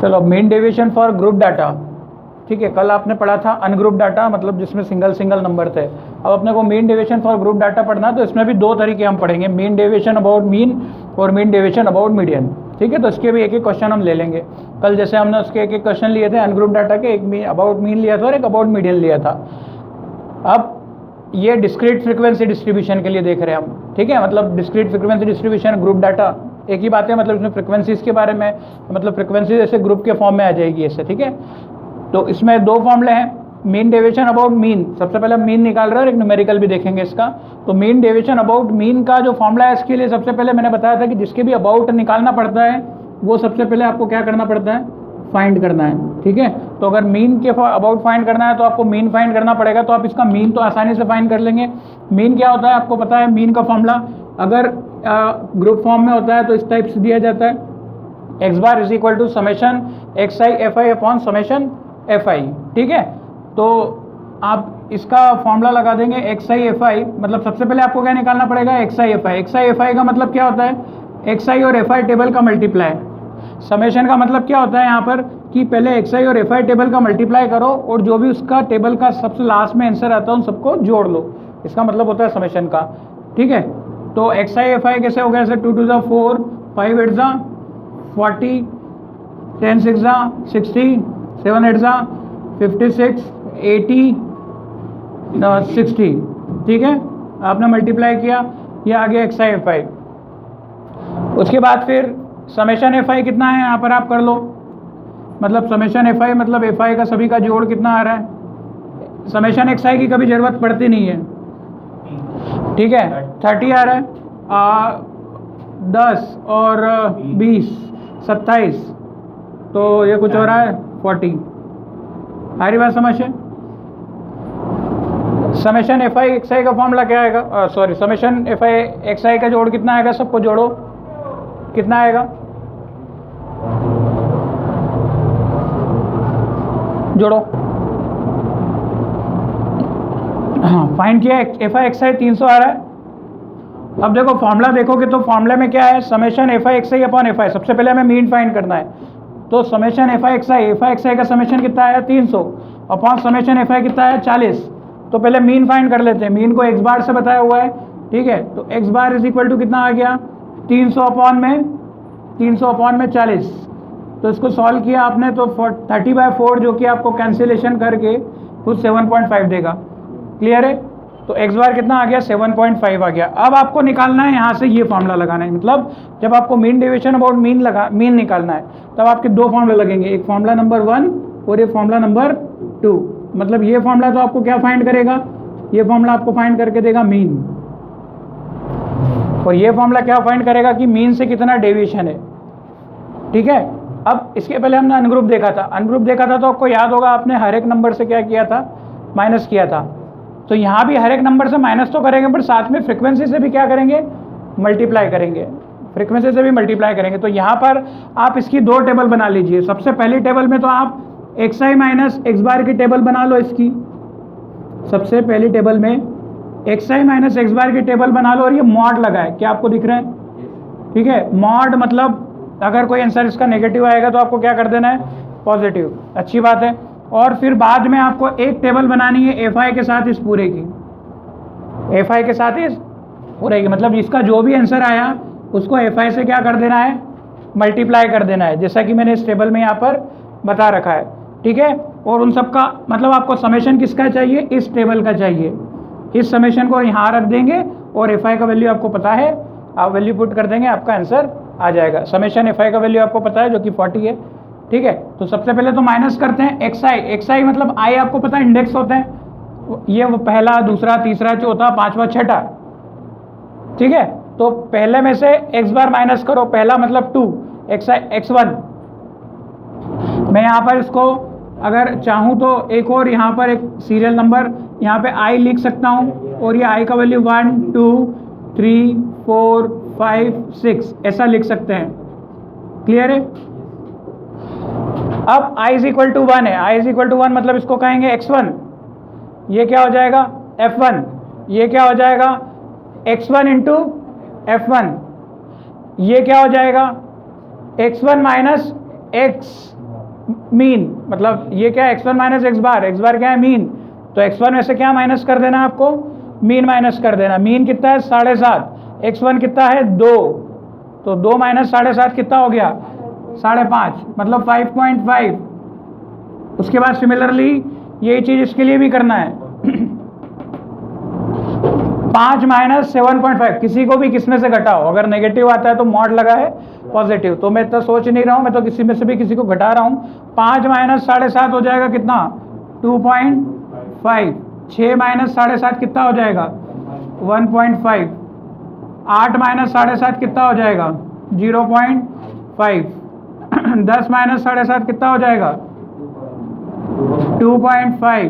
चलो, mean deviation for group data, ठीक है। कल आपने पढ़ा था अनग्रुप डाटा, मतलब जिसमें सिंगल सिंगल नंबर थे। अब अपने को mean deviation for group data पढ़ना, तो इसमें भी दो तरीके हम पढ़ेंगे, मीन डेविएशन अबाउट मीन और मीन डेविएशन अबाउट मीडियन, ठीक है। तो इसके भी एक एक क्वेश्चन हम ले लेंगे। कल जैसे हमने उसके एक एक क्वेश्चन लिए थे अनग्रुप डाटा के, एक अबाउट मीन लिया था और एक अबाउट मीडियन लिया था। अब ये डिस्क्रीट फ्रीक्वेंसी डिस्ट्रीब्यूशन के लिए देख रहे हैं हम, ठीक है। मतलब discrete frequency distribution group data एक ही बात है, मतलब इसमें फ्रीक्वेंसीज के बारे में, मतलब फ्रीक्वेंसी जैसे ग्रुप के फॉर्म में आ जाएगी ऐसे, ठीक है। तो इसमें दो फॉर्मूले हैं, मीन डेविएशन अबाउट मीन, सबसे पहले हम मीन निकाल रहे हैं और एक न्यूमेरिकल भी देखेंगे इसका। तो मीन डेविएशन अबाउट मीन का जो फॉर्मूला है इसके लिए सबसे पहले मैंने बताया था कि जिसके भी अबाउट निकालना पड़ता है वो सबसे पहले आपको क्या करना पड़ता है, फाइंड करना है, ठीक है। तो अगर मीन के अबाउट फाइंड करना है तो आपको मीन फाइंड करना पड़ेगा। तो आप इसका मीन तो आसानी से फाइंड कर लेंगे। मीन क्या होता है आपको पता है, मीन का फॉर्मूला अगर ग्रुप फॉर्म में होता है तो इस टाइप से दिया जाता है, x bar is equal to summation x i f i upon summation F i, ठीक है। तो आप इसका फॉर्मूला लगा देंगे एक्स आई एफ आई, मतलब सबसे पहले आपको क्या निकालना पड़ेगा, x i f i. X i f आई का मतलब क्या होता है, एक्स आई और एफ आई टेबल का मल्टीप्लाई। समेशन का मतलब क्या होता है यहाँ पर कि पहले एक्स आई और एफ आई टेबल का मल्टीप्लाई करो और जो भी उसका टेबल का सबसे लास्ट में आंसर आता है उन सबको जोड़ लो, इसका मतलब होता है समेशन का, ठीक है। तो एक्स आई एफ आई कैसे हो गया, जैसे 2 2 4, 5 8 40, 10 6 60, 7 8 56, 80, 60, ठीक है। आपने मल्टीप्लाई किया, ये आ गया एक्स आई एफ आई। उसके बाद फिर समेशन एफ आई कितना है यहाँ पर आप कर लो, मतलब समेशन एफ आई मतलब एफ आई का सभी का जोड़ कितना आ रहा है। समेशन एक्स आई की कभी ज़रूरत पड़ती नहीं है, ठीक है। 30 आ रहा है, 10 और 20 27, तो ये कुछ हो रहा है 40। हमारी बात समझ है। Summation F i x i का फॉर्मूला क्या आएगा, sorry summation F i x i का जोड़ कितना आएगा, सबको जोड़ो, कितना आएगा, जोड़ो। हाँ, फाइंड किया, एफ आई एक्स आई 300 आ रहा है। अब देखो फॉर्मूला देखोगे तो फॉर्मूले में क्या है, summation F i x I upon F I. सबसे पहले हमें मीन फाइंड करना है, तो summation F i x i का समेशन कितना आया 300 अपॉन समेशन एफ आई कितना है 40। तो पहले मीन फाइंड कर लेते हैं, मीन को एक्स बार से बताया हुआ है, ठीक है। तो x bar is equal to कितना आ गया 300 अपॉन में 40। तो इसको सॉल्व किया आपने तो 30/4 जो कि आपको कैंसिलेशन करके खुद 7.5 देगा, क्लियर है। तो एक्स बार कितना आ गया 7.5 आ गया। अब आपको निकालना है यहाँ से ये फॉर्मूला लगाना है, मतलब जब आपको मीन डेविएशन अबाउट मीन निकालना है तब आपके दो फॉर्मूला लगेंगे, एक फॉर्मूला नंबर 1 और एक फॉर्मूला नंबर 2। मतलब ये फॉर्मूला तो आपको क्या फाइंड करेगा, ये फॉर्मूला आपको फाइंड करके देगा मीन, और ये फॉर्मूला क्या फाइंड करेगा कि मीन से कितना डेविएशन है, ठीक है। अब इसके पहले हमने अनग्रुप देखा था तो आपको याद होगा आपने हर एक नंबर से क्या किया था, माइनस किया था। तो यहाँ भी हर एक नंबर से माइनस तो करेंगे पर साथ में फ्रीक्वेंसी से भी क्या करेंगे, मल्टीप्लाई करेंगे, फ्रीक्वेंसी से भी मल्टीप्लाई करेंगे। तो यहाँ पर आप इसकी दो टेबल बना लीजिए। सबसे पहली टेबल में तो आप एक्स आई माइनस एक्स बार की टेबल बना लो इसकी, सबसे पहली टेबल में एक्स आई माइनस एक्स बार की टेबल बना लो और ये मॉड लगा है, क्या आपको दिख रहा है, ठीक है। मॉड मतलब अगर कोई आंसर इसका नेगेटिव आएगा तो आपको क्या कर देना है, पॉजिटिव, अच्छी बात है। और फिर बाद में आपको एक टेबल बनानी है एफ आई के साथ इस पूरे की, एफ आई के साथ इस पूरे की, मतलब इसका जो भी आंसर आया उसको एफ आई से क्या कर देना है, मल्टीप्लाई कर देना है, जैसा कि मैंने इस टेबल में यहाँ पर बता रखा है, ठीक है। और उन सब का मतलब आपको समेशन किसका चाहिए, इस टेबल का चाहिए। इस समेशन को यहाँ रख देंगे और एफ आई का वैल्यू आपको पता है, आप वैल्यू पुट कर देंगे, आपका आंसर आ जाएगा। समेशन एफ आई का वैल्यू आपको पता है जो कि 40 है, ठीक है। तो सबसे पहले तो माइनस करते हैं एक्स आई मतलब आई आपको पता है इंडेक्स होता है, ये वो पहला दूसरा तीसरा चौथा पांचवा छठा, ठीक है। तो पहले में से एक्स बार माइनस करो, पहला मतलब 2 x1। मैं यहाँ पर इसको अगर चाहूँ तो एक और यहाँ पर एक सीरियल नंबर यहाँ पे आई लिख सकता हूँ और ये आई का वैल्यू 1 2 3 4 5 6 ऐसा लिख सकते हैं, क्लियर है। अब i इज इक्वल टू 1 है, i इज इक्वल टू 1 मतलब इसको कहेंगे x1, ये क्या हो जाएगा f1, ये क्या हो जाएगा x1 इंटू f1, ये क्या हो जाएगा x1 माइनस x मीन, मतलब ये क्या है x1 माइनस एक्स बार क्या है मीन, तो x1 में से क्या माइनस कर देना है आपको, मीन माइनस कर देना। मीन कितना है 7.5, x1 कितना है 2, तो 2 माइनस 7.5 कितना हो गया 5.5, मतलब 5.5। उसके बाद सिमिलरली यही चीज इसके लिए भी करना है 5 माइनस 7.5, किसी को भी किसमें से घटाओ, अगर नेगेटिव आता है तो मॉड लगा है पॉजिटिव, तो मैं तो सोच नहीं रहा हूँ, मैं तो किसी में से भी किसी को घटा रहा हूँ। 5 माइनस 7.5 हो जाएगा कितना 2.5, 6 माइनस 7.5 कितना हो जाएगा 1.5, 8 माइनस 7.5 कितना हो जाएगा 0.5, 10 माइनस 7.5 कितना हो जाएगा 2.5,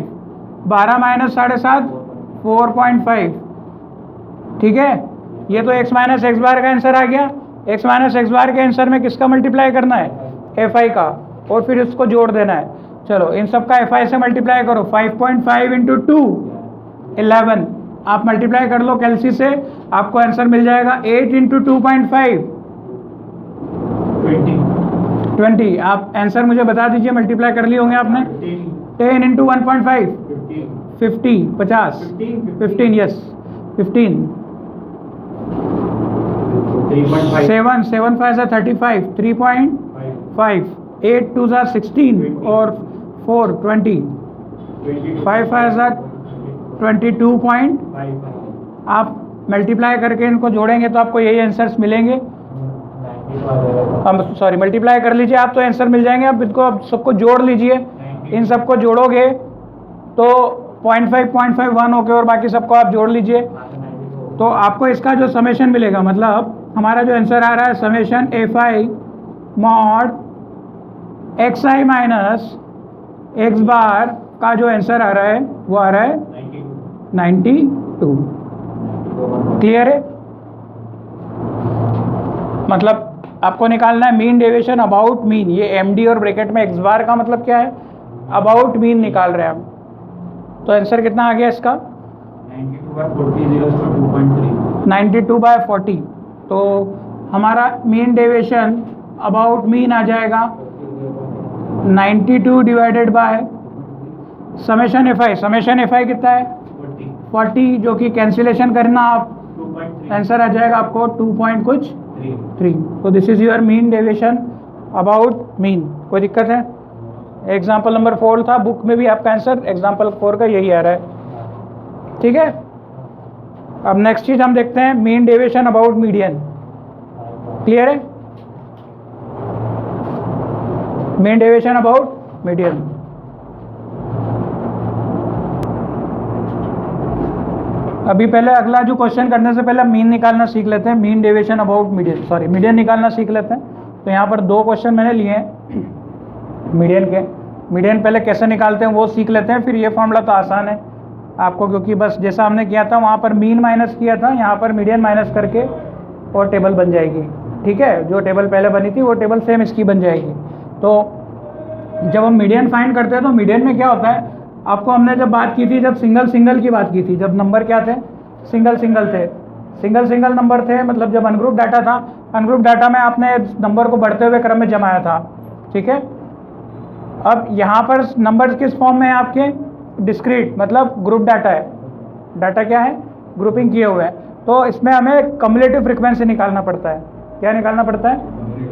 12 माइनस 7.5 4.5। ठीक है, ये तो x माइनस एक्स बार का आंसर आ गया। x माइनस एक्स बार के आंसर में किसका मल्टीप्लाई करना है fi का, और फिर इसको जोड़ देना है। चलो इन सब का fi से मल्टीप्लाई करो, 5.5 इंटू 2 11, आप मल्टीप्लाई कर लो कैलसी से, आपको आंसर मिल जाएगा 8 इंटू 2.5 20। आप आंसर मुझे बता दीजिए, मल्टीप्लाई कर लिए होंगे आपने। 10 इंटू 1.5 50, 15, यस 15, 7 5 35, 3.5, 8 2 16 और 4 20, 5 5 22. आप मल्टीप्लाई करके इनको जोड़ेंगे तो आपको यही आंसर्स मिलेंगे। हम सॉरी मल्टीप्लाई कर लीजिए आप तो आंसर मिल जाएंगे। आप इनको आप सबको जोड़ लीजिए, इन सबको जोड़ोगे तो 0.5 1 ओके, और बाकी सबको आप जोड़ लीजिए तो आपको इसका जो समेशन मिलेगा, मतलब हमारा जो आंसर आ रहा है summation fi mod xi minus x bar का जो आंसर आ रहा है वो आ रहा है 92। क्लियर है? मतलब आपको निकालना है मीन डेविएशन अबाउट मीन। ये md और ब्रैकेट में x बार का मतलब क्या है, अबाउट मीन निकाल रहे हैं हम। तो आंसर कितना आ गया इसका 92/40। तो हमारा मीन डेविएशन अबाउट मीन आ जाएगा 92 डिवाइडेड बाय समेशन fi कितना है 40, जो कि कैंसिलेशन करना आप आंसर आ जाएगा आपको 2.3। तो this is your mean deviation about mean. कोई दिक्कत है? एग्जाम्पल नंबर 4 था, बुक में भी आपका आंसर एग्जाम्पल 4 का यही आ रहा है। ठीक है, अब नेक्स्ट चीज हम देखते हैं mean deviation about median. Clear है? Mean deviation about median. अभी पहले अगला जो क्वेश्चन करने से पहले मीन निकालना सीख लेते हैं, mean deviation about median, sorry median निकालना सीख लेते हैं। तो यहाँ पर 2 क्वेश्चन मैंने लिए हैं मीडियन के। मीडियन पहले कैसे निकालते हैं वो सीख लेते हैं, फिर ये फॉर्मूला तो आसान है आपको, क्योंकि बस जैसा हमने किया था वहाँ पर मीन माइनस किया था, यहाँ पर मीडियन माइनस करके और टेबल बन जाएगी। ठीक है, जो टेबल पहले बनी थी वो टेबल सेम इसकी बन जाएगी। तो जब हम मीडियन फाइंड करते हैं तो मीडियन में क्या होता है, आपको हमने जब बात की थी, जब सिंगल की बात की थी, जब नंबर क्या थे सिंगल थे, सिंगल नंबर थे, मतलब जब अनग्रुप डाटा था, अनग्रुप डाटा में आपने नंबर को बढ़ते हुए क्रम में जमाया था। ठीक है, अब यहाँ पर नंबर किस फॉर्म में है आपके, डिस्क्रीट, मतलब ग्रुप डाटा है। डाटा क्या है, ग्रुपिंग किए हुए हैं। तो इसमें हमें कम्युलेटिव फ्रीक्वेंसी निकालना पड़ता है। क्या निकालना पड़ता है?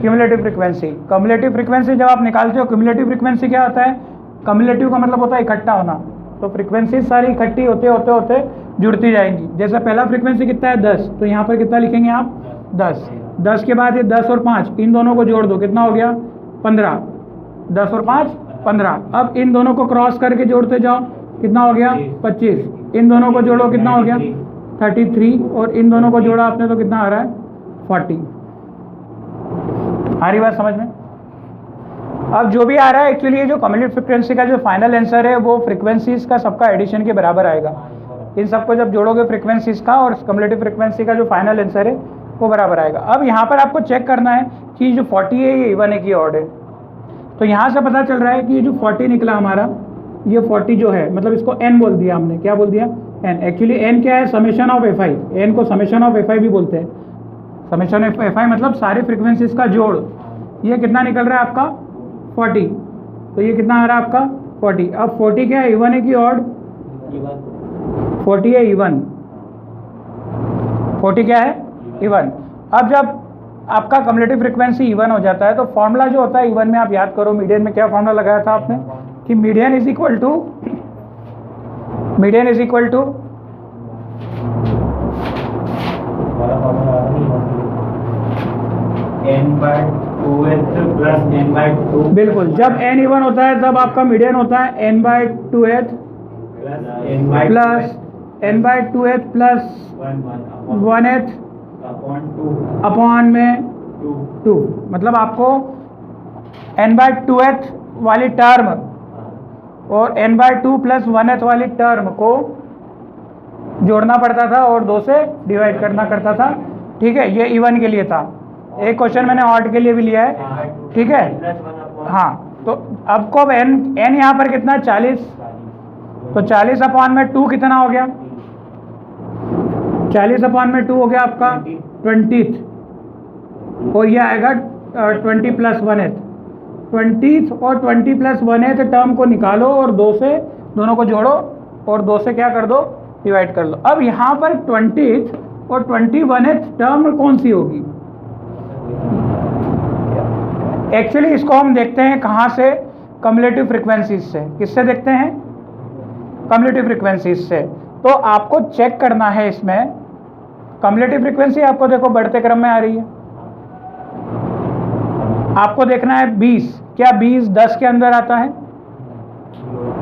Cumulative frequency. कम्युलेटिव फ्रीक्वेंसी जब आप निकालते हो, क्यूमुलेटिव फ्रीक्वेंसी क्या होता है, कम्युलेटिव का मतलब होता है इकट्ठा होना। तो फ्रीक्वेंसी सारी इकट्ठी होते होते होते जुड़ती जाएंगी। जैसे पहला फ्रीक्वेंसी कितना है 10, तो यहाँ पर कितना लिखेंगे आप 10 के बाद ये 10 और 5 इन दोनों को जोड़ दो, कितना हो गया 15, 10 और 5 15। अब इन दोनों को क्रॉस करके जोड़ते जाओ, कितना हो गया 25। इन दोनों को जोड़ो, कितना हो गया 33, और इन दोनों को जोड़ा आपने तो कितना आ रहा है 40। आ रही बात समझ में? अब जो भी आ रहा है एक्चुअली ये जो कम्युलेटिव फ्रीक्वेंसी का जो फाइनल आंसर है वो फ्रीक्वेंसीज का सबका एडिशन के बराबर आएगा। इन सबको जब जोड़ोगे फ्रीक्वेंसीज का और कम्युलेटिव फ्रीक्वेंसी का जो फाइनल आंसर है वो बराबर आएगा। अब यहाँ पर आपको चेक करना है कि जो 40 है ये इवन है कि ऑड है। तो यहाँ से पता चल रहा है कि ये जो 40 निकला हमारा, ये 40 जो है, मतलब इसको n बोल दिया हमने। क्या बोल दिया? n। एक्चुअली n क्या है, समेशन ऑफ fi। n को समेशन ऑफ fi भी बोलते हैं। समेशन ऑफ fi मतलब सारे फ्रीक्वेंसीज का जोड़। ये कितना निकल रहा है आपका 40। तो ये कितना आ रहा है आपका 40। अब 40 क्या है, इवन है कि ऑड? 40 है इवन। 40 क्या है, इवन। अब जब आपका कम्युलेटिव फ्रीक्वेंसी इवन हो जाता है तो फॉर्मूला जो होता है इवन में, आप याद करो मीडियन में क्या फॉर्मूला लगाया था आपने कि median is equal to n/2h+n/2। बिल्कुल, जब n इवन होता है तब आपका मीडियन होता है n/2h plus n/2h plus 1h upon में 2। मतलब आपको n/2h वाली टर्म और n/2 प्लस 1h वाली टर्म को जोड़ना पड़ता था और 2 से डिवाइड करना करता था। ठीक है, ये इवन के लिए था। एक क्वेश्चन मैंने ऑड के लिए भी लिया है। ठीक है, हाँ। तो अब को n यहाँ पर कितना, 40। तो 40 अपॉन में 2 कितना हो गया, 40 अपॉन में 2 हो गया आपका 20th, और ये आएगा 20 प्लस 1h। 20th और 20 प्लस 1h टर्म को निकालो और 2 से दोनों को जोड़ो और 2 से क्या कर दो, डिवाइड कर लो। अब यहाँ पर 20th और 21th टर्म कौन सी होगी? एक्चुअली इसको हम देखते हैं कहाँ से, कम्युलेटिव फ्रीक्वेंसीज से। किससे देखते हैं? कम्युलेटिव फ्रीक्वेंसीज से। तो आपको चेक करना है इसमें कम्युलेटिव फ्रीक्वेंसी, आपको देखो बढ़ते क्रम में आ रही है। आपको देखना है 20, क्या 20 10 के अंदर आता है?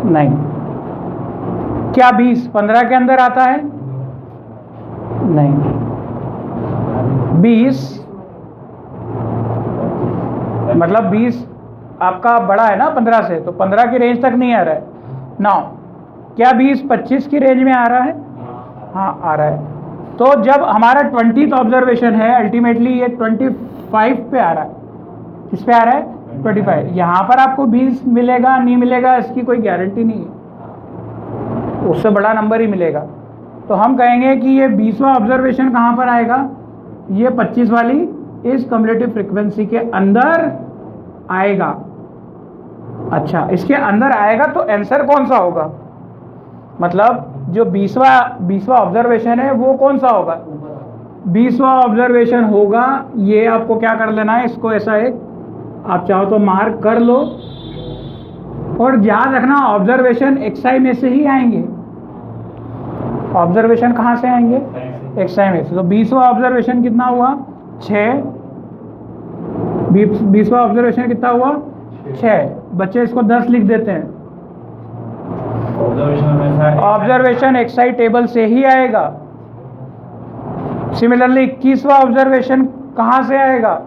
नहीं। क्या 20 15 के अंदर आता है? नहीं। 20 मतलब 20 आपका बड़ा है ना 15 से, तो 15 की रेंज तक नहीं आ रहा है। 9 क्या 20 25 की रेंज में आ रहा है? हाँ, आ रहा है। तो जब हमारा 20th ऑब्जर्वेशन है, अल्टीमेटली ये 25 पे आ रहा है। किस पे आ रहा है? 25। यहाँ पर आपको 20 मिलेगा नहीं मिलेगा इसकी कोई गारंटी नहीं है, उससे बड़ा नंबर ही मिलेगा। तो हम कहेंगे कि ये 20वां ऑब्जर्वेशन कहाँ पर आएगा, ये 25 वाली इस कम्युलेटिव फ्रीक्वेंसी के अंदर आएगा। अच्छा, इसके अंदर आएगा तो आंसर कौन सा होगा, मतलब जो 20वां ऑब्जर्वेशन है वो कौन सा होगा? 20वां ऑब्जर्वेशन होगा। ये आपको क्या कर लेना है, इसको ऐसा एक आप चाहो तो मार्क कर लो, और याद रखना ऑब्जर्वेशन एक्सआई में से ही आएंगे। ऑब्जर्वेशन कहाँ से आएंगे? एक्सआई में से। तो 20वां ऑब्जर्वेशन कितना हुआ? 6। 20वां ऑब्जर्वेशन कितना हुआ? 6। बच्चे इसको 10 लिख देते हैं। ऑब्जर्वेशन एक्सआई टेबल से ही आएगा। सिमिलरली 21वां ऑब्जर्वेशन कहाँ से आएगा?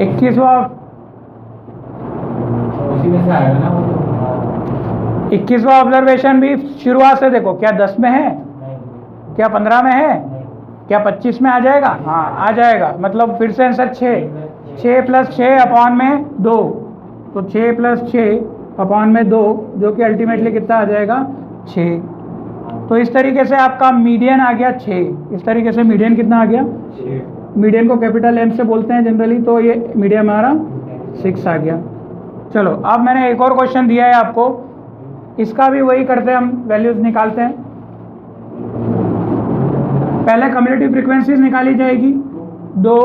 21वां उसी में से आएगा ना वो। 21वां ऑब्जर्वेशन भी शुरुआत से देखो, क्या 10 में है? क्या 15 में है? क्या 25 में आ जाएगा? हाँ, आ जाएगा। मतलब फिर से आंसर 6 प्लस 6 अपॉन में 2, तो 6 प्लस 6 अपॉन में 2, जो कि अल्टीमेटली कितना आ जाएगा? 6। तो इस तरीके से आपका मीडियन आ गया 6। इस तरीके से मीडियन कितना आ गया? 6। मीडियन को कैपिटल एम से बोलते हैं जनरली, तो ये मीडियन हमारा 6 आ गया। चलो, अब मैंने एक और क्वेश्चन दिया है आपको, इसका भी वही करते हैं, हम वैल्यूज निकालते हैं। पहले कम्युलेटिव फ्रीक्वेंसीज निकाली जाएगी, 2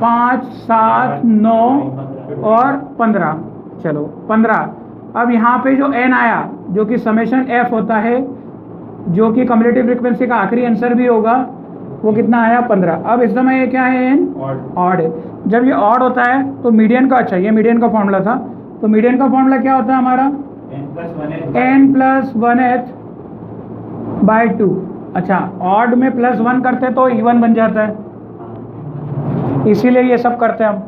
5 7 9 और 15। चलो 15। अब यहाँ पे जो n आया, जो कि समेशन f होता है, जो कि कम्युलेटिव फ्रीक्वेंसी का आखिरी आंसर भी होगा, वो कितना आया? 15। अब इस समय ये क्या है? n ऑड है। जब ये ऑड होता है तो मीडियन का, अच्छा ये मीडियन का फॉर्मूला था, तो मीडियन का फॉर्मूला क्या होता है हमारा? n plus 1h by 2। अच्छा, ऑड में प्लस 1 करते तो इवन बन जाता है, इसीलिए ये सब करते हैं हम।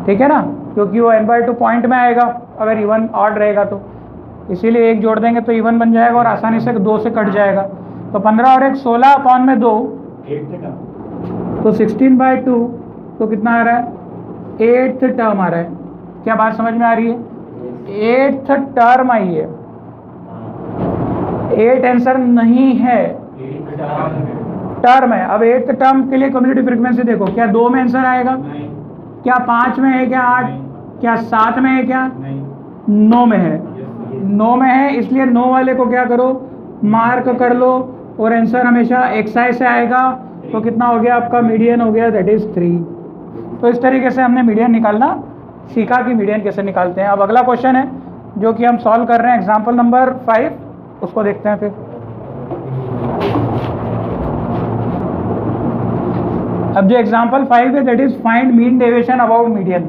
ठीक है ना, क्योंकि वो n/2 पॉइंट में आएगा अगर इवन ऑड रहेगा तो, इसीलिए एक जोड़ देंगे तो इवन बन जाएगा और आसानी से 2 से कट जाएगा। तो 15 और 1 16 अपॉन में 2, तो 16/2, तो कितना आ रहा है? 8th टर्म आ रहा है। क्या बात समझ में आ रही है? 8th टर्म आई है। 8 आंसर नहीं है, टर्म है। अब 8th टर्म के लिए कम्युलेटिव फ्रीक्वेंसी देखो, क्या 2 में आंसर आएगा? क्या 5 में है, क्या 8, क्या 7 में है, क्या नहीं 9 में है? 9 में है, इसलिए 9 वाले को क्या करो, मार्क कर लो, और आंसर हमेशा XI से आएगा। तो कितना हो गया आपका मीडियन हो गया, दैट इज़ 3। तो इस तरीके से हमने मीडियन निकालना सीखा कि मीडियन कैसे निकालते हैं। अब अगला क्वेश्चन है जो कि हम सॉल्व कर रहे हैं, एग्जाम्पल नंबर 5, उसको देखते हैं फिर। अब जो एग्जाम्पल 5 है that is find mean deviation about median.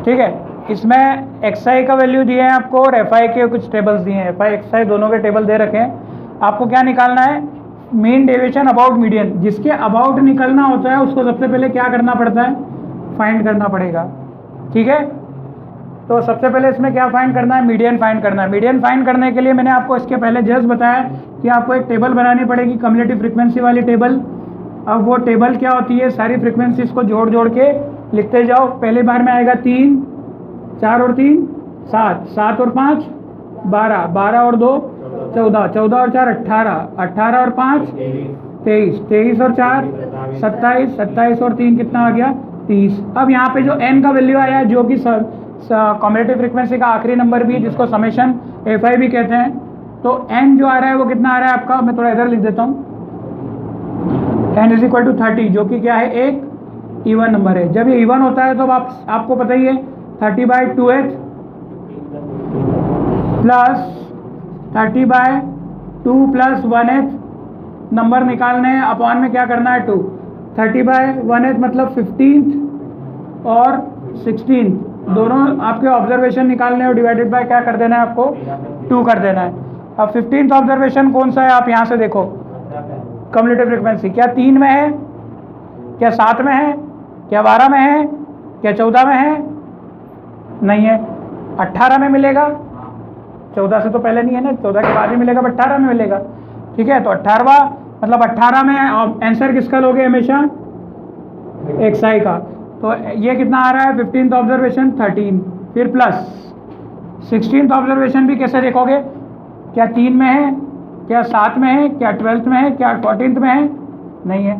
ठीक है, इसमें XI का वैल्यू दिए हैं आपको और FI के कुछ टेबल्स दिए हैं, FI XI दोनों के टेबल दे रखे हैं। आपको क्या निकालना है, मीन डेविएशन अबाउट मीडियन। जिसके अबाउट निकलना होता है उसको सबसे पहले क्या करना पड़ता है, फाइंड करना पड़ेगा। ठीक है, तो सबसे पहले इसमें क्या फाइंड करना है, मीडियन फाइंड करना है। मीडियन फाइंड करने के लिए मैंने आपको इसके पहले जस्ट बताया कि आपको एक टेबल बनानी पड़ेगी, कम्युलेटिव फ्रीक्वेंसी वाली टेबल। अब वो टेबल क्या होती है, सारी फ्रीक्वेंसीज को जोड़ जोड़ के लिखते जाओ। पहले बार में आएगा 3, 4 और 3 7, 7 और 5 12, 12 और 2 14, 14 और 4 18, 18 और 5 23, 23 और 4 27, 27 और 3 कितना आ गया, 30। अब यहाँ पे जो n का वैल्यू आया है, जो कि कम्युलेटिव फ्रीक्वेंसी का आखिरी नंबर भी, जिसको समेशन FI भी कहते हैं, तो n जो आ रहा है वो कितना आ रहा है आपका, मैं थोड़ा इधर लिख देता हूँ, n इज इक्वल टू 30, जो कि क्या है, एक इवन नंबर है। जब ये इवन होता है तो आपको पता ही है 30/2 प्लस 30/2 प्लस 1/8 नंबर निकालने हैं, अपॉन में क्या करना है 2। 30/1/8 मतलब 15th और 16th दोनों आपके ऑब्जर्वेशन निकालने और डिवाइडेड बाय क्या कर देना है आपको, 2 कर देना है। अब 15th ऑब्जर्वेशन कौन सा है, आप यहाँ से देखो, कम्युलेटिव फ्रीक्वेंसी क्या 3 में है, क्या 7 में है, क्या 12 में है, क्या 14 में है, नहीं है। 18 में मिलेगा, 14 से तो पहले नहीं है ना, 14 के बाद ही मिलेगा, बट 18 में मिलेगा। ठीक है, तो 18वां मतलब 18 में आंसर किसका लोगे, हमेशा XI का। तो ये कितना आ रहा है, 15th ऑब्जर्वेशन 13, फिर प्लस 16th ऑब्जर्वेशन भी कैसे देखोगे, क्या 3 में है, क्या 7 में है, क्या 12th में है, क्या 14th में है, नहीं है।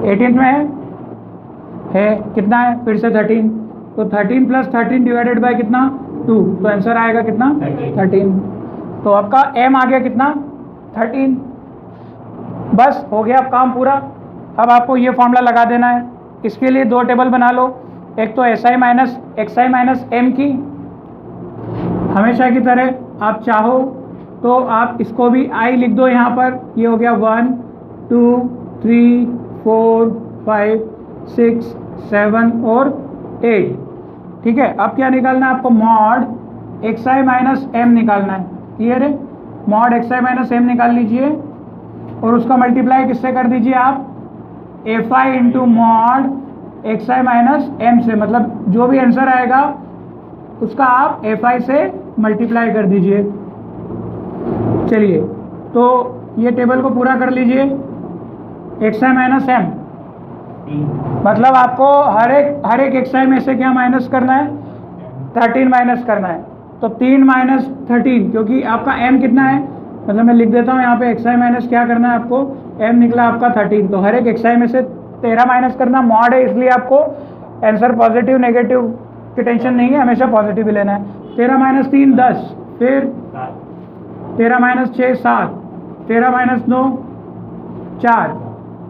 18th में है कितना है, फिर से 13, तो 13 प्लस 13 डिवाइडेड बाय कितना 2, तो आंसर आएगा कितना 13। तो आपका m आ गया कितना 13। बस हो गया अब काम पूरा। अब आपको ये फॉर्मूला लगा देना है। इसके लिए 2 टेबल बना लो, एक तो XI माइनस m की, हमेशा की तरह आप चाहो तो आप इसको भी I लिख दो यहाँ पर। ये हो गया 1 2 3 4 5 6 7 और 8। ठीक है, अब क्या निकालना है आपको, मॉड XI माइनस m निकालना है। क्लियर है, मॉड XI माइनस m निकाल लीजिए और उसका मल्टीप्लाई किससे कर दीजिए आप, FI into mod XI minus m से, मतलब जो भी आंसर आएगा उसका आप FI से मल्टीप्लाई कर दीजिए। चलिए, तो ये टेबल को पूरा कर लीजिए। XI माइनस m मतलब आपको हर एक XI में से क्या माइनस करना है, 13 माइनस करना है। तो 3 माइनस 13, क्योंकि आपका m कितना है, मतलब मैं लिख देता हूँ यहाँ पे XI माइनस क्या करना है आपको, m निकला आपका 13, तो हर एक XI में से 13 माइनस करना। मॉड है इसलिए आपको आंसर पॉजिटिव नेगेटिव की टेंशन नहीं है, हमेशा पॉजिटिव ही लेना है। 13 माइनस 3 10, फिर 13 minus 6 7, 13 minus 9 4,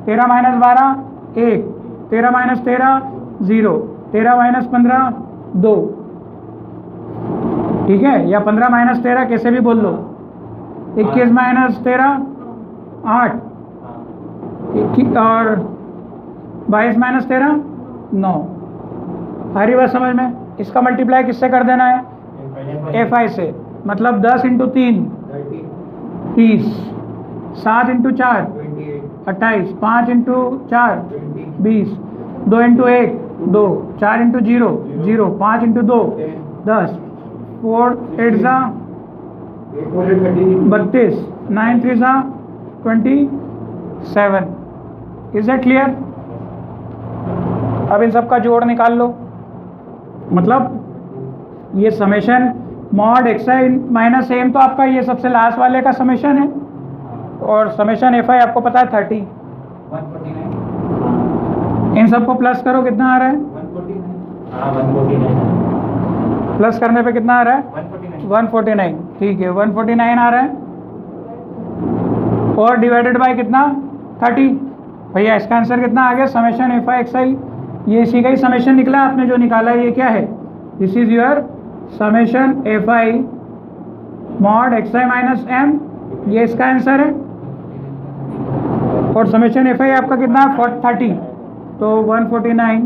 13 minus 12 1, 13 minus 13 0, 13 minus 15 2। ठीक है, या 15 माइनस 13 कैसे भी बोल लो। 21 माइनस 13 8, और 22 माइनस 13 9। हरी बात समझ में। इसका मल्टीप्लाई किससे कर देना है, FI से, मतलब 10 into 3 30, 7 into 4 28, 5 into 4 20, 2 into 1 2, 4 into 0 0, 5 into 2 10, 4 8 सा 32, 9 3 सा 27। Is that clear. अब इन सब का जोड़ निकाल लो, मतलब ये summation mod XI minus m तो आपका ये सबसे लास्ट वाले का समेशन है, और समेशन FI आपको पता है 30। इन सबको प्लस करो, कितना आ रहा है? 149। हाँ 149। प्लस करने पे कितना आ रहा है? 149। 149। ठीक है, 149 आ रहा है और डिवाइडेड बाय कितना? 30। भैया इसका आंसर कितना आ गया? समेशन एफ आई एक्स आई, ये इसी का ही समेशन निकला आपने जो निकाला है, ये क्या है? This is your summation F i mod x i minus m, ये इसका आंसर है। और समेशन एफ आई आपका कितना है? 30। तो 149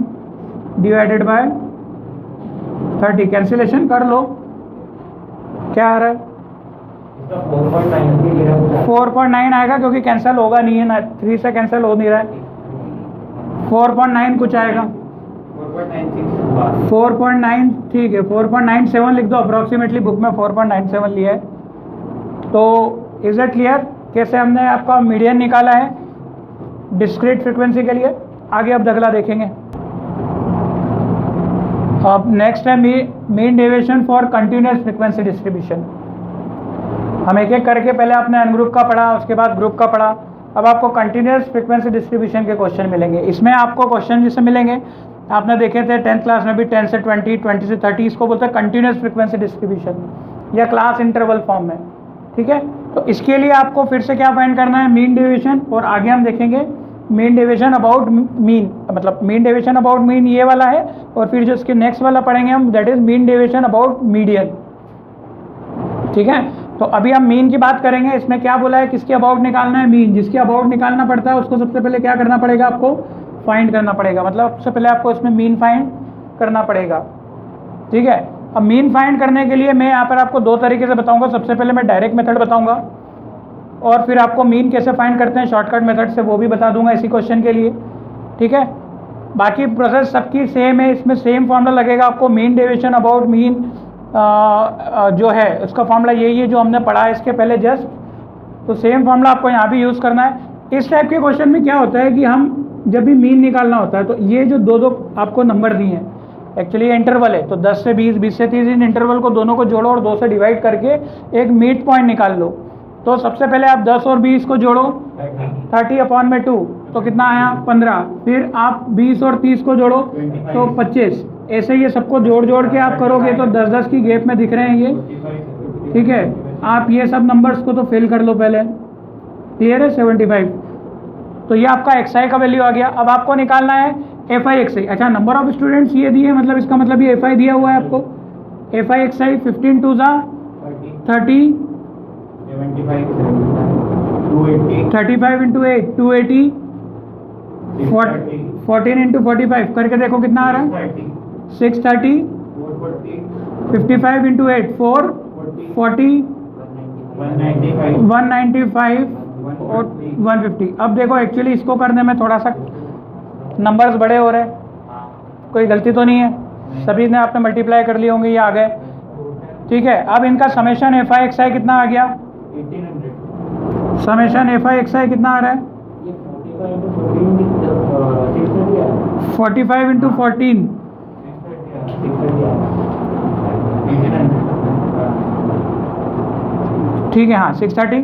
डिवाइडेड बाय 30, कैंसिलेशन कर लो, क्या आ रहा है? 4.9 आएगा क्योंकि कैंसिल होगा नहीं है ना, 3 से कैंसिल हो नहीं रहा है। 4.9 कुछ आएगा, 4.9। ठीक है, 4.97 लिख दो, अप्रॉक्सीमेटली बुक में 4.97 लिया है। तो इज इट क्लियर कैसे हमने आपका मीडियन निकाला है डिस्क्रीट फ्रीक्वेंसी के लिए? आगे अब अगला देखेंगे। अब नेक्स्ट है mean deviation for continuous frequency distribution. हम एक एक करके पहले आपने अनग्रुप का पढ़ा, उसके बाद ग्रुप का पढ़ा, अब आपको कंटिन्यूअस फ्रीक्वेंसी डिस्ट्रीब्यूशन के क्वेश्चन मिलेंगे। इसमें आपको क्वेश्चन जिससे मिलेंगे आपने देखे थे 10th क्लास में भी, 10 से 20, 20 से 30, इसको बोलते हैं कंटिन्यूअस फ्रीक्वेंसी डिस्ट्रीब्यूशन या क्लास इंटरवल फॉर्म में। ठीक है, तो इसके लिए आपको फिर से क्या फाइंड करना है? मीन डेविएशन, और आगे हम देखेंगे मीन डेविएशन अबाउट मीन, मतलब मीन डेविएशन अबाउट मीन ये वाला है, और फिर जो इसके नेक्स्ट वाला पढ़ेंगे हम, that is mean deviation about median. ठीक है, तो अभी हम मीन की बात करेंगे। इसमें क्या बोला है? किसके अबाउट निकालना है? मीन। जिसके अबाउट निकालना पड़ता है उसको सबसे पहले क्या करना पड़ेगा? आपको फाइंड करना पड़ेगा, मतलब सबसे पहले आपको इसमें मीन फाइंड करना पड़ेगा। ठीक है, अब मीन फाइंड करने के लिए मैं यहाँ पर आपको दो तरीके से बताऊंगा। सबसे पहले मैं डायरेक्ट मेथड बताऊंगा, और फिर आपको मीन कैसे फाइंड करते हैं शॉर्टकट मेथड से, वो भी बता दूंगा इसी क्वेश्चन के लिए। ठीक है, बाकी प्रोसेस सबकी सेम है, इसमें सेम फॉर्मूला लगेगा आपको। मीन डेविएशन अबाउट मीन जो है उसका फॉर्मूला यही है जो हमने पढ़ा है इसके पहले जस्ट, तो सेम फॉर्मूला आपको यहाँ भी यूज़ करना है। इस टाइप के क्वेश्चन में क्या होता है कि हम जब भी मीन निकालना होता है तो ये जो दो आपको नंबर दिए हैं, एक्चुअली ये इंटरवल है, तो 10 से 20, 20 से 30, इन इंटरवल को दोनों को जोड़ो और 2 से डिवाइड करके एक मिड पॉइंट निकाल लो। तो सबसे पहले आप 10 और 20 को जोड़ो, 30/2, तो कितना आया? 15। फिर आप 20 और 30 को जोड़ो तो 25। ऐसे ये सबको जोड़ जोड़ के आप करोगे तो 10-10 की गैप में दिख रहे हैं ये। ठीक है, आप ये सब नंबर्स को तो फिल कर लो पहले, क्लियर है? 75। तो ये आपका एक्स आई का वैल्यू आ गया। अब आपको निकालना है एफ आई एक्स आई। अच्छा, नंबर ऑफ स्टूडेंट्स ये दिए, मतलब इसका मतलब ये एफ आई दिया हुआ है आपको। F i x I 15 2 30, 35 into 8 280, 14 into 45 करके देखो कितना आ रहा है? 630, 55 इंटू 8 440, 195 और 150। अब देखो एक्चुअली इसको करने में थोड़ा सा नंबर्स बड़े हो रहे हैं, कोई गलती तो नहीं है? सभी ने आपने मल्टीप्लाई कर लिए होंगे, ये आ गए। ठीक है, अब इनका summation F i x i कितना आ गया? 1800। Summation F i x i कितना आ रहा है? 45 इंटू 14, ठीक है, हाँ 630।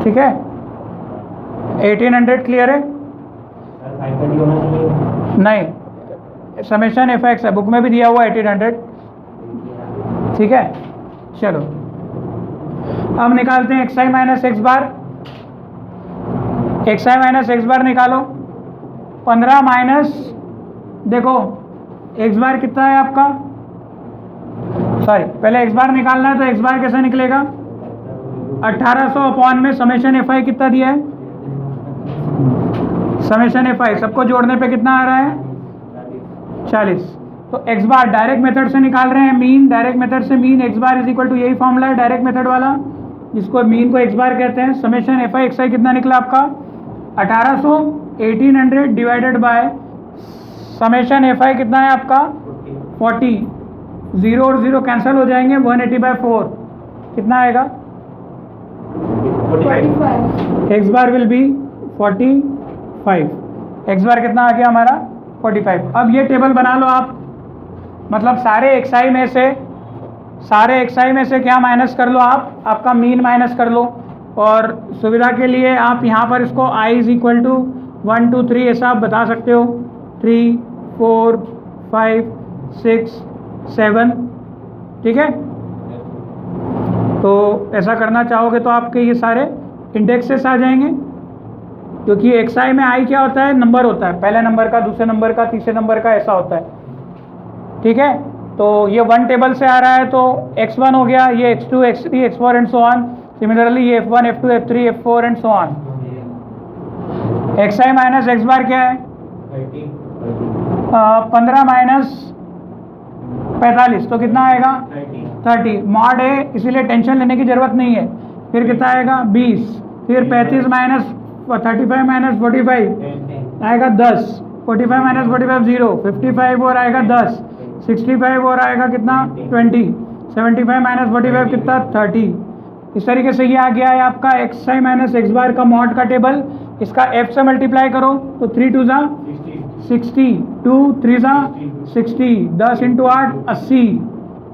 ठीक है, 1800 क्लियर है? नहीं, समेशन एफ एक्स है, बुक में भी दिया हुआ 1800। ठीक है, चलो अब निकालते हैं x i minus x bar. X i minus x बार निकालो। 15 माइनस, देखो एक्स बार कितना है आपका? सॉरी, पहले एक्स बार निकालना है, तो एक्स बार कैसे निकलेगा? 1800 अपॉन में समेशन एफ आई कितना दिया है? समेशन एफ आई सबको जोड़ने पे कितना आ रहा है? 40। तो एक्स बार डायरेक्ट मेथड से निकाल रहे हैं मीन, डायरेक्ट मेथड से mean x bar is equal to, यही फॉर्मूला है डायरेक्ट मेथड वाला, जिसको मीन को एक्स बार कहते हैं। Summation F i x i कितना निकला आपका? 1800, 1800 divided by summation F i कितना है आपका? 40। 0 और 0 कैंसिल हो जाएंगे, 180/4 कितना आएगा? 45। X bar will be 45। X bar कितना आ गया हमारा? 45। अब ये टेबल बना लो आप, मतलब सारे एक्स आई में से क्या माइनस कर लो आप? आपका मीन माइनस कर लो, और सुविधा के लिए आप यहाँ पर इसको i इज इक्वल टू 1 2 3 ऐसा आप बता सकते हो, 3 4 5 6 7, ठीक है। तो ऐसा करना चाहोगे तो आपके ये सारे इंडेक्सेस आ जाएंगे, क्योंकि एक्सआई में आई क्या होता है, नंबर होता है, पहले नंबर का, दूसरे नंबर का, तीसरे नंबर का, ऐसा होता है, ठीक है। तो ये 1 टेबल से आ रहा है तो x1 हो गया, ये x2 x3 x4 and so on. Similarly ये f1 f2 f3 f4 and so on. xi minus x बार क्या है, 15 माइनस 45 तो कितना आएगा 30। मॉड है इसीलिए टेंशन लेने की जरूरत नहीं है। फिर कितना आएगा 20, फिर 35 माइनस 35 माइनस 45 आएगा 10, 45 माइनस 45 0, 55 और आएगा 10, 65 और आएगा कितना 20, 75 माइनस 45 कितना 30। इस तरीके से ये आ गया है आपका xi माइनस x बार का मॉड का टेबल। इसका f से मल्टीप्लाई करो तो 3 2 जा 60, 2 3 जा 60, 10 इंटू 8 80,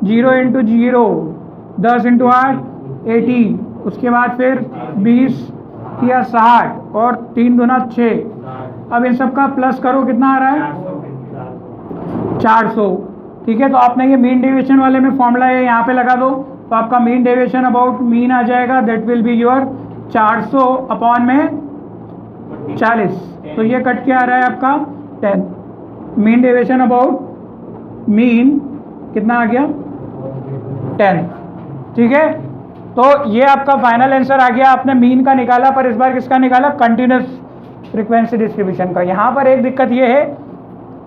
0 इंटू 0 10 इंटू 8 80, उसके बाद फिर 20 किया 60 और 3 दूना 6। अब इन सब का प्लस करो कितना आ रहा है 400, ठीक है। तो आपने ये मीन डेविएशन वाले में फॉर्मूला है यहाँ पे लगा दो तो आपका मीन डेविएशन अबाउट मीन आ जाएगा, that will be your 400 upon में 40। तो ये कट के आ रहा है आपका 10। मीन डेविएशन अबाउट मीन कितना आ गया 10, ठीक है। तो ये आपका फाइनल आंसर आ गया, आपने मीन का निकाला, पर इस बार किसका निकाला, कंटिन्यूस फ्रीक्वेंसी डिस्ट्रीब्यूशन का। यहाँ पर एक दिक्कत ये है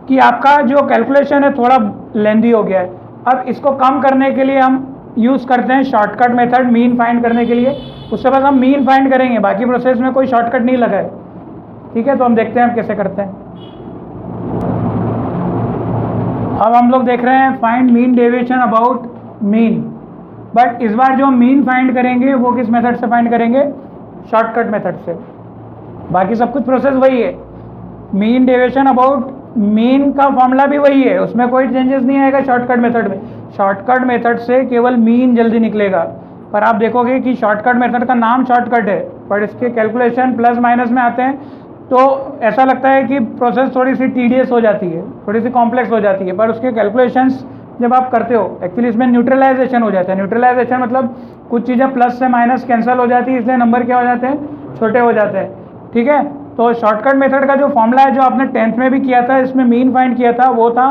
कि आपका जो कैलकुलेशन है थोड़ा लेंदी हो गया है। अब इसको कम करने के लिए हम यूज़ करते हैं शॉर्टकट मेथड मीन फाइंड करने के लिए। उससे बस हम मीन फाइंड करेंगे, बाकी प्रोसेस में कोई शॉर्टकट नहीं लगा है, ठीक है। तो हम देखते हैं हम कैसे करते हैं। अब हम लोग देख रहे हैं find mean deviation about mean, but इस बार जो मीन फाइंड करेंगे वो किस मेथड से फाइंड करेंगे, शॉर्टकट मेथड से। बाकी सब कुछ प्रोसेस वही है, मीन डेविएशन अबाउट मीन का फॉर्मूला भी वही है, उसमें कोई चेंजेस नहीं आएगा शॉर्टकट मेथड में। शॉर्टकट मेथड से केवल मीन जल्दी निकलेगा, पर आप देखोगे कि शॉर्टकट मेथड का नाम शॉर्टकट है पर इसके कैलकुलेशन प्लस माइनस में आते हैं, तो ऐसा लगता है कि प्रोसेस थोड़ी सी टीडियस हो जाती है, थोड़ी सी कॉम्प्लेक्स हो जाती है। पर उसके कैलकुलेशंस जब आप करते हो एक्चुअली इसमें न्यूट्रलाइजेशन हो जाता है। न्यूट्रलाइजेशन मतलब कुछ चीज़ें प्लस से माइनस कैंसिल हो जाती है, इसलिए नंबर क्या हो जाते हैं, छोटे हो जाते हैं, ठीक है। तो शॉर्टकट मेथड का जो फॉर्मूला है जो आपने 10th में भी किया था, इसमें मीन फाइंड किया था, वो था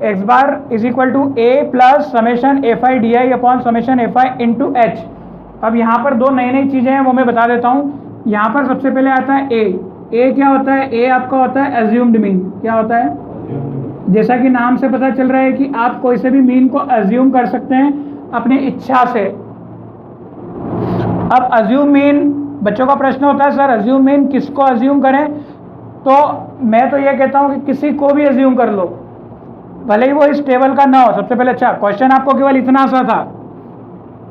x bar is equal to a plus summation F I D i upon summation F i into h. अब यहाँ पर दो नई नई चीज़ें हैं वो मैं बता देता हूँ। यहाँ पर सबसे पहले आता है a क्या होता है, a आपका होता है एज्यूम्ड मीन। क्या होता है, जैसा कि नाम से पता चल रहा है कि आप कोई से भी मीन को एज्यूम कर सकते हैं अपनी इच्छा से। अब एज्यूम मीन, बच्चों का प्रश्न होता है सर एज्यूम मीन किसको एज्यूम करें, तो मैं तो ये कहता हूँ कि किसी को भी एज्यूम कर लो, भले ही वो इस टेबल का ना हो। सबसे पहले अच्छा क्वेश्चन आपको केवल इतना सा था,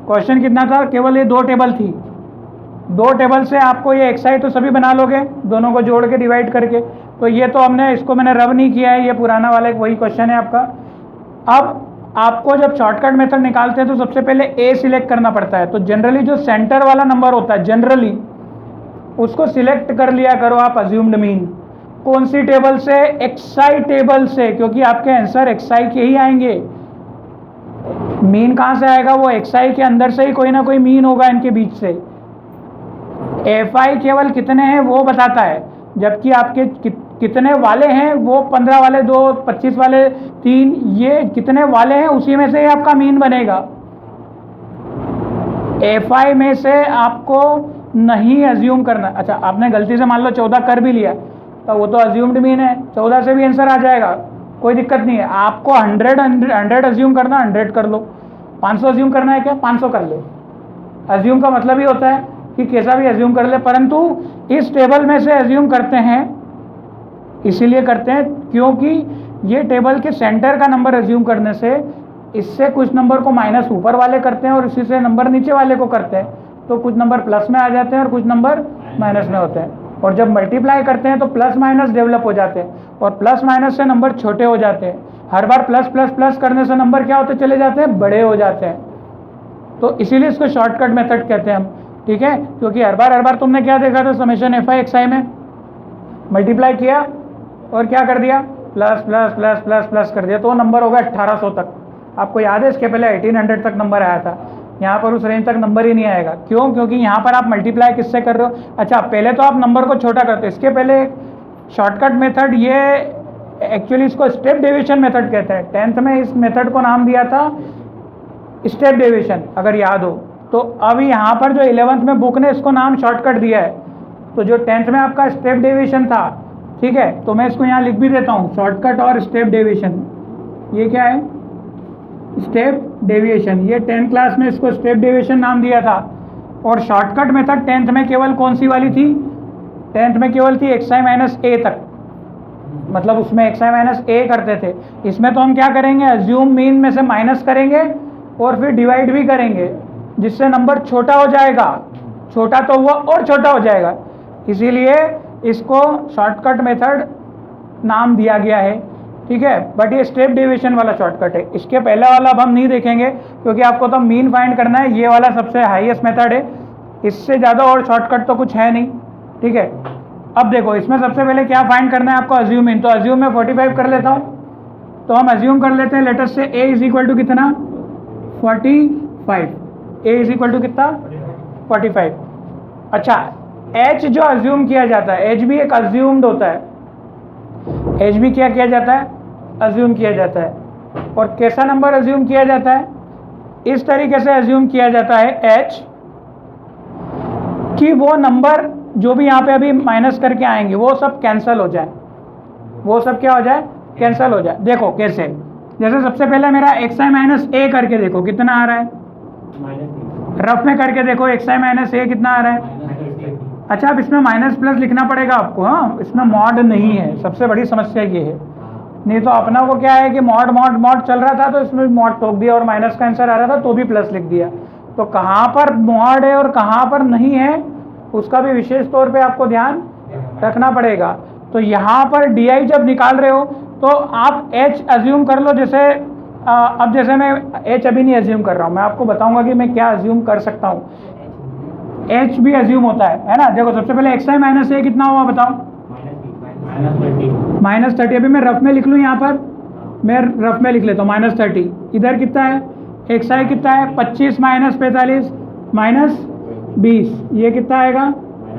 क्वेश्चन कितना था, केवल ये 2 टेबल थी, 2 टेबल से आपको ये एक्साई तो सभी बना लोगे दोनों को जोड़ के डिवाइड करके। तो ये तो हमने इसको मैंने रब नहीं किया है, ये पुराना वाला वही क्वेश्चन है आपका। अब आपको जब शॉर्टकट मेथड निकालते हैं तो सबसे पहले ए सिलेक्ट करना पड़ता है। तो जनरली जो सेंटर वाला नंबर होता है जनरली उसको सिलेक्ट कर लिया करो आप अज्यूम्ड मीन। कौन सी टेबल से, एक्साई टेबल से, क्योंकि आपके आंसर एक्साई के ही आएंगे। मीन कहाँ से आएगा, वो एक्साई के अंदर से ही कोई ना कोई मीन होगा इनके बीच से। एफ आई केवल कितने हैं वो बताता है, जबकि आपके कितने वाले हैं वो 15 वाले 2, 25 वाले 3, ये कितने वाले हैं उसी में से ही आपका मीन बनेगा। एफ आई में से आपको नहीं एज्यूम करना। अच्छा आपने गलती से मान लो 14 कर भी लिया तो वो तो एज्यूम्ड मीन है, 14 से भी आंसर आ जाएगा, कोई दिक्कत नहीं है। आपको 100 एज्यूम करना 100 कर लो, 500 एज्यूम करना है क्या 500 कर लो। एज्यूम का मतलब ही होता है कि कैसा भी एज्यूम कर ले, परंतु इस टेबल में से एज्यूम करते हैं, इसीलिए करते हैं क्योंकि ये टेबल के सेंटर का नंबर एज्यूम करने से इससे कुछ नंबर को माइनस ऊपर वाले करते हैं और इसी से नंबर नीचे वाले को करते हैं, तो कुछ नंबर प्लस में आ जाते हैं और कुछ नंबर माइनस में होते हैं। और जब मल्टीप्लाई करते हैं तो प्लस माइनस डेवलप हो जाते हैं और प्लस माइनस से नंबर छोटे हो जाते हैं। हर बार प्लस प्लस प्लस करने से नंबर क्या होते चले जाते हैं, बड़े हो जाते हैं। तो इसीलिए इसको शॉर्टकट मेथड कहते हैं हम, ठीक है। क्योंकि हर बार तुमने क्या देखा था समेशन एफ आई एक्स आई में, मल्टीप्लाई किया और क्या कर दिया, plus plus plus plus plus कर दिया, तो वो नंबर होगा 1800 तक। आपको याद है इसके पहले 1800 तक नंबर आया था, यहाँ पर उस रेंज तक नंबर ही नहीं आएगा। क्यों? क्योंकि यहाँ पर आप मल्टीप्लाई किससे कर रहे हो। अच्छा, पहले तो आप नंबर को छोटा करते हो, इसके पहले शॉर्टकट मेथड, ये एक्चुअली इसको स्टेप डेविएशन मेथड कहते हैं। 10th में इस मेथड को नाम दिया था स्टेप डेविएशन, अगर याद हो तो। अब यहाँ पर जो 11th में बुक ने इसको नाम शॉर्टकट दिया है, तो जो 10th में आपका स्टेप डेविएशन था, ठीक है, तो मैं इसको यहाँ लिख भी देता हूँ, शॉर्टकट और स्टेप डेविएशन। ये क्या है? Step deviation. ये 10th क्लास में इसको स्टेप डेविएशन नाम दिया था। और शॉर्टकट मेथड 10th में केवल कौन सी वाली थी? 10th में केवल थी xi माइनस ए तक, मतलब उसमें xi माइनस ए करते थे। इसमें तो हम क्या करेंगे, अज्यूम मीन में से माइनस करेंगे और फिर डिवाइड भी करेंगे, जिससे नंबर छोटा हो जाएगा। छोटा तो हुआ और छोटा हो जाएगा, इसीलिए इसको शॉर्टकट मेथड नाम दिया गया है, ठीक है। बट ये स्टेप डेविएशन वाला शॉर्टकट है। इसके पहले वाला अब हम नहीं देखेंगे, क्योंकि आपको तो मीन फाइंड करना है। ये वाला सबसे हाईएस्ट मेथड है, इससे ज़्यादा और शॉर्टकट तो कुछ है नहीं, ठीक है। अब देखो, इसमें सबसे पहले क्या फाइंड करना है आपको, अज्यूम मीन। तो अज्यूम में 45 कर लेता हूँ, तो हम अज्यूम कर लेते हैं लेटर से a इज इक्वल टू कितना, 45। a इज इक्वल टू कितना, 45। अच्छा, h जो अज्यूम किया जाता है, h भी एक अज्यूम्ड होता है। h भी क्या किया जाता है, अज्यूम किया जाता है। और कैसा नंबर अज्यूम किया जाता है, इस तरीके से अज्यूम किया जाता है h, कि वो नंबर जो भी यहाँ पे अभी माइनस करके आएंगे वो सब कैंसिल हो जाए। वो सब क्या हो जाए, कैंसिल हो जाए। देखो कैसे, जैसे सबसे पहले मेरा xi माइनस ए करके देखो कितना आ रहा है, रफ में करके देखो xi माइनस ए कितना आ रहा है। अच्छा, अब इसमें माइनस प्लस लिखना पड़ेगा आपको, हाँ, इसमें मॉड नहीं है, सबसे बड़ी समस्या ये है। नहीं तो अपना को क्या है कि मॉड मॉड मॉड चल रहा था, तो इसमें मॉड ठोक दिया और माइनस का आंसर आ रहा था तो भी प्लस लिख दिया। तो कहाँ पर मॉड है और कहाँ पर नहीं है, उसका भी विशेष तौर पे आपको ध्यान रखना पड़ेगा। तो यहाँ पर DI जब निकाल रहे हो तो आप H अज्यूम कर लो। जैसे अब जैसे मैं H अभी नहीं अज्यूम कर रहा हूँ, मैं आपको बताऊंगा कि मैं क्या अज्यूम कर सकता हूँ। H भी अज्यूम होता है ना। देखो सबसे पहले xi माइनस ए कितना हुआ बताओ, -30। अभी मैं रफ में लिख लूँ, यहाँ पर मैं रफ में लिख लेता हूँ -30। इधर कितना है, xi कितना है, 25 माइनस 45 माइनस 20, ये कितना आएगा,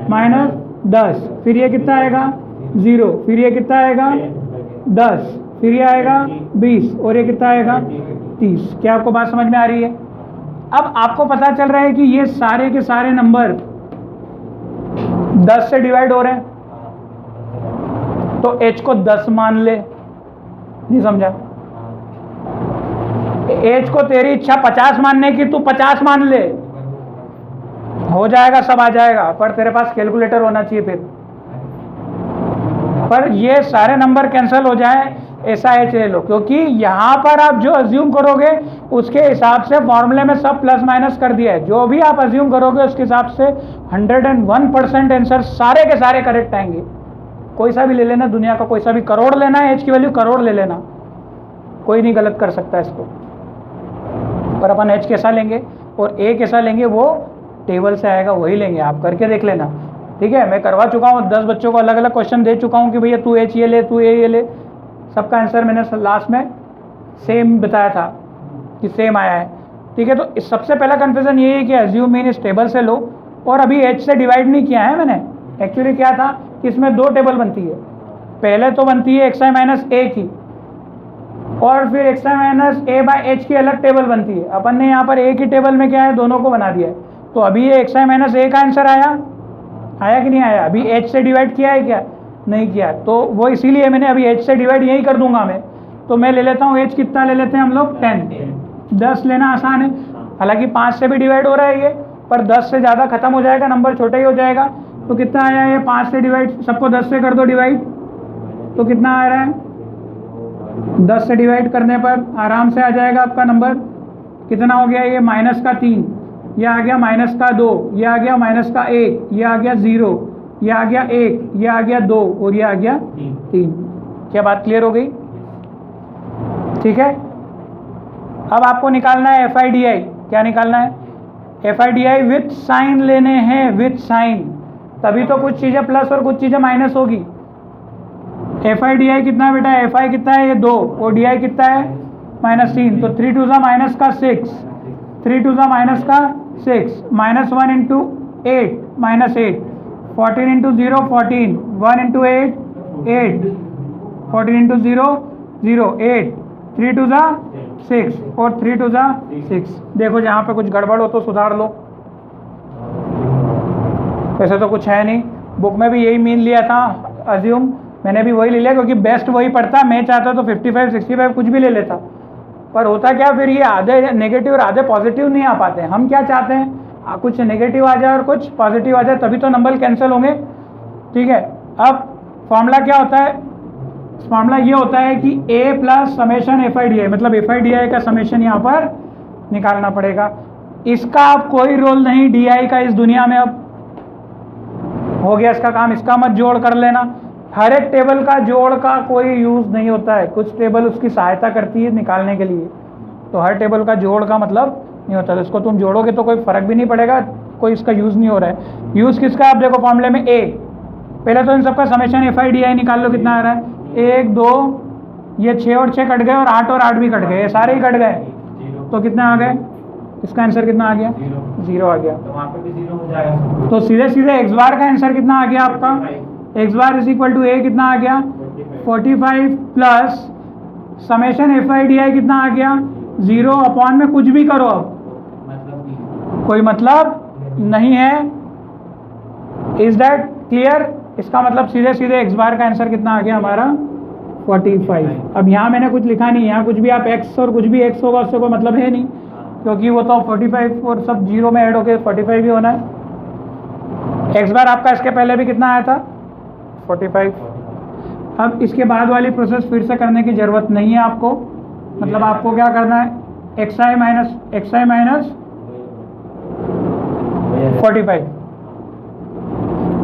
-10। फिर ये कितना आएगा, 0। फिर ये कितना आएगा, 10। फिर ये आएगा 20 और ये कितना आएगा, 30। क्या आपको बात समझ में आ रही है? अब आपको पता चल रहा है कि ये सारे के सारे नंबर 10 से डिवाइड हो रहे हैं, तो h को 10 मान ले। नहीं समझा? h को तेरी इच्छा 50 मानने की, तू 50 मान ले, हो जाएगा, सब आ जाएगा, पर तेरे पास कैलकुलेटर होना चाहिए फिर। पर ये सारे नंबर कैंसिल हो जाए ऐसा h ले लो, क्योंकि यहाँ पर आप जो अज्यूम करोगे उसके हिसाब से फॉर्मूले में सब प्लस माइनस कर दिया है। जो भी आप अज्यूम करोगे उसके हिसाब से 101% आंसर सारे के सारे करेक्ट आएंगे। कोई सा भी ले लेना, दुनिया का कोई सा भी, करोड़ लेना है, h की वैल्यू करोड़ ले लेना, कोई नहीं गलत कर सकता इसको। पर अपन h कैसा लेंगे और a कैसा लेंगे वो टेबल से आएगा, वही लेंगे, आप करके देख लेना, ठीक है। मैं करवा चुका हूँ, 10 बच्चों को अलग अलग क्वेश्चन दे चुका हूँ कि भैया तू h ये ले, तू a ये ले। सबका आंसर मैंने लास्ट में सेम बताया था कि सेम आया है, ठीक है। तो इस सबसे पहला कन्फ्यूजन ये है कि अज्यूम मीन इस टेबल से लो, और अभी h से डिवाइड नहीं किया है मैंने। एक्चुअली क्या था कि इसमें दो टेबल बनती है, पहले तो बनती है xi माइनस ए की, और फिर xi minus A by h की अलग टेबल बनती है। अपन ने यहाँ पर a की टेबल में क्या है, दोनों को बना दिया है। तो अभी ये xi माइनस ए का आंसर आया कि नहीं आया? अभी h से डिवाइड किया है क्या? नहीं किया। तो वो इसीलिए मैंने अभी h से डिवाइड यही कर दूंगा मैं। तो मैं ले लेता हूँ h कितना ले लेते हैं हम लोग, 10। 10 लेना आसान है, हालांकि 5 से भी डिवाइड हो रहा है ये, पर 10 से ज़्यादा खत्म हो जाएगा, नंबर छोटा ही हो जाएगा। तो कितना आया ये, 5 से डिवाइड, सबको 10 से कर दो डिवाइड, तो कितना आ रहा है, 10 से डिवाइड करने पर आराम से आ जाएगा आपका नंबर। कितना हो गया ये, -3, ये आ गया -2, ये आ गया -1, ये आ गया 0, ये आ गया 1, ये आ गया 2 और ये आ गया 3। क्या बात क्लियर हो गई? ठीक है। अब आपको निकालना है FIDI। क्या निकालना है? FIDI विथ साइन लेने हैं, विथ साइन, तभी तो कुछ चीज़ें प्लस और कुछ चीज़ें माइनस होगी। एफ आई डी आई कितना है बेटा, एफ आई कितना है, ये 2, और डी आई कितना है -3, तो 3 टू ज़ा माइनस का 6, 3 टू ज़ा माइनस का 6, -1 इंटू 8 -8, 14 इंटू 0 14, 1 इंटू 8 8, 14 इंटू 0 0, 8, 3 टू ज़ा 6 और 3 टू ज़ा 6। देखो जहाँ पे कुछ गड़बड़ हो तो सुधार लो, वैसे तो कुछ है नहीं, बुक में भी यही मीन लिया था अज्यूम, मैंने भी वही ले लिया क्योंकि बेस्ट वही पढ़ता, मैं चाहता तो 55 65 कुछ भी ले लेता, पर होता क्या फिर ये आधे नेगेटिव और आधे पॉजिटिव नहीं आ पाते। हम क्या चाहते हैं कुछ नेगेटिव आ जाए और कुछ पॉजिटिव आ जाए, तभी तो नंबर कैंसिल होंगे। ठीक है, अब फॉर्मूला क्या होता है, फॉर्मूला ये होता है कि a plus summation F I D I, मतलब एफ आई डी आई का समेशन यहाँ पर निकालना पड़ेगा। इसका अब कोई रोल नहीं डी आई का इस दुनिया में, अब हो गया इसका काम, इसका मत जोड़ कर लेना। हर एक टेबल का जोड़ का कोई यूज़ नहीं होता है, कुछ टेबल उसकी सहायता करती है निकालने के लिए, तो हर टेबल का जोड़ का मतलब नहीं होता, तो इसको तुम जोड़ोगे तो कोई फ़र्क भी नहीं पड़ेगा, कोई इसका यूज़ नहीं हो रहा है। यूज़ किसका, आप देखो फॉर्मूले में ए, पहले तो इन सबका summation F I D I निकाल लो, कितना आ रहा है 1 2, ये 6 और 6 कट गए और 8 भी कट गए, ये सारे ही कट गए, तो कितने आ गए, इसका आंसर कितना आ गया 0 आ गया, तो वहाँ पे भी 0 हो जाएगा, तो सीधे सीधे एक्स बार का आंसर कितना आ गया आपका, x bar is equal to A कितना आ गया 45 plus summation F I D I कितना आ गया 0 अपॉन में कुछ भी करो, अब मतलब नहीं। कोई मतलब नहीं है। इज दैट क्लियर, इसका मतलब सीधे सीधे एक्स बार का आंसर कितना आ गया हमारा 45। अब यहाँ मैंने कुछ लिखा नहीं, यहाँ कुछ भी आप एक्स और कुछ भी एक्स होगा उससे कोई मतलब है नहीं, क्योंकि वो तो 45 और सब 0 में ऐड होके 45 ही होना है। एक्स बार आपका इसके पहले भी कितना आया था 45। अब इसके बाद वाली प्रोसेस फिर से करने की ज़रूरत नहीं है आपको, मतलब आपको क्या करना है xi माइनस 45,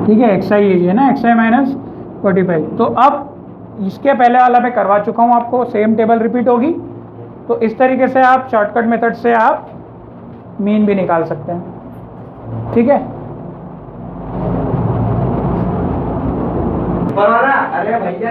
ठीक है, xi यही है ना, xi माइनस 45। तो अब इसके पहले वाला मैं करवा चुका हूँ आपको, सेम टेबल रिपीट होगी, तो इस तरीके से आप शॉर्टकट मेथड से आप मीन भी निकाल सकते हैं। ठीक है, अरे भैया